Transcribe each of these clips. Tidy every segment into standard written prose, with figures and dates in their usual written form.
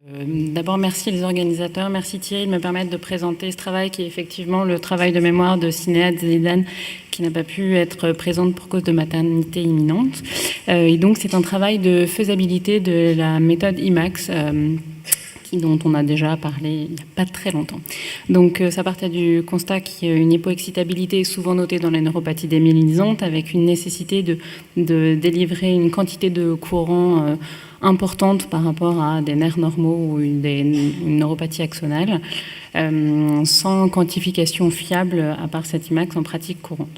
D'abord, merci les organisateurs, merci Thierry de me permettre de présenter ce travail qui est effectivement le travail de mémoire de Sinéad Zeidan qui n'a pas pu être présente pour cause de maternité imminente. Et donc c'est un travail de faisabilité de la méthode IMAX dont on a déjà parlé il n'y a pas très longtemps. Donc ça partait du constat qu'une hypoexcitabilité est souvent notée dans les neuropathies démyélinisantes avec une nécessité de délivrer une quantité de courant importante par rapport à des nerfs normaux ou une neuropathie axonale, sans quantification fiable à part cette IMAX en pratique courante.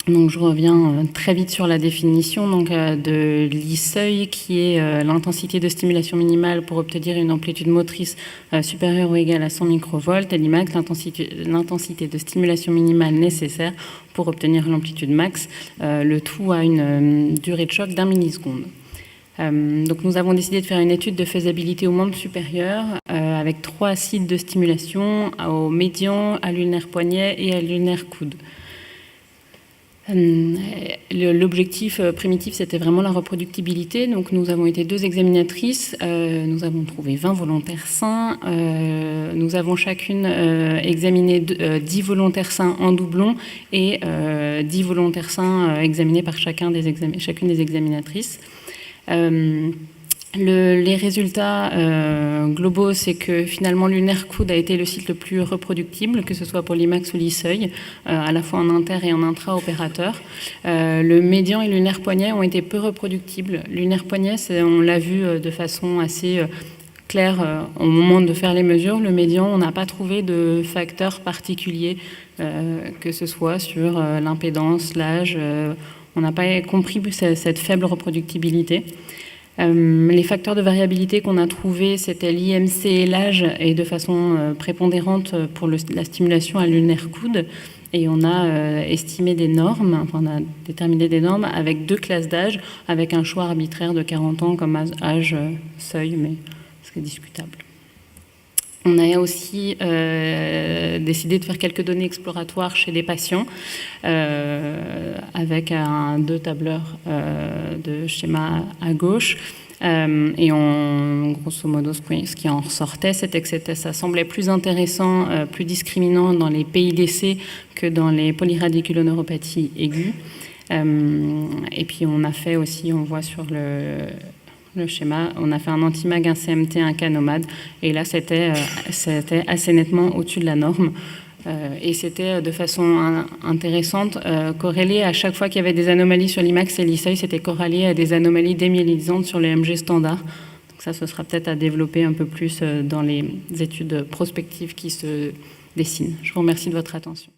Donc je reviens très vite sur la définition de l'I-seuil, qui est l'intensité de stimulation minimale pour obtenir une amplitude motrice supérieure ou égale à 100 microvolts, et l'Imax, l'intensité de stimulation minimale nécessaire pour obtenir l'amplitude max, le tout à une durée de choc d'1 milliseconde. Donc nous avons décidé de faire une étude de faisabilité au membre supérieur avec 3 sites de stimulation, au médian, à l'ulnaire poignet et à l'ulnaire coude. L'objectif primitif, c'était vraiment la reproductibilité. Donc, nous avons été 2 examinatrices. Nous avons trouvé 20 volontaires sains. Nous avons chacune examiné 10 volontaires sains en doublon et 10 volontaires sains examinés par chacune des examinatrices. Les résultats globaux, c'est que finalement l'ulnaire coude a été le site le plus reproductible, que ce soit pour l'IMAX ou l'I-seuil, à la fois en inter et en intra-opérateur. Le médian et l'ulnaire poignet ont été peu reproductibles. L'ulnaire poignet, on l'a vu de façon assez claire au moment de faire les mesures. Le médian, on n'a pas trouvé de facteurs particuliers, que ce soit sur l'impédance, l'âge. On n'a pas compris cette faible reproductibilité. Les facteurs de variabilité qu'on a trouvés, c'était l'IMC et l'âge, et de façon prépondérante pour la stimulation à l'ulnaire coude. Et on a estimé des normes, enfin on a déterminé des normes avec 2 classes d'âge, avec un choix arbitraire de 40 ans comme âge seuil, mais c'est discutable. On a aussi décidé de faire quelques données exploratoires chez des patients avec 2 tableurs de schéma à gauche. Et grosso modo, ce qui en ressortait, c'était que ça semblait plus intéressant, plus discriminant dans les PIDC que dans les polyradiculoneuropathies aiguës. Et puis on a fait aussi, on voit sur le schéma, on a fait un antimag, un CMT, un canomade, et là c'était assez nettement au-dessus de la norme. Et c'était de façon intéressante corrélé à chaque fois qu'il y avait des anomalies sur l'IMAX et l'I-seuil, c'était corrélé à des anomalies démyélinisantes sur les MG standards. Donc ça, ce sera peut-être à développer un peu plus dans les études prospectives qui se dessinent. Je vous remercie de votre attention.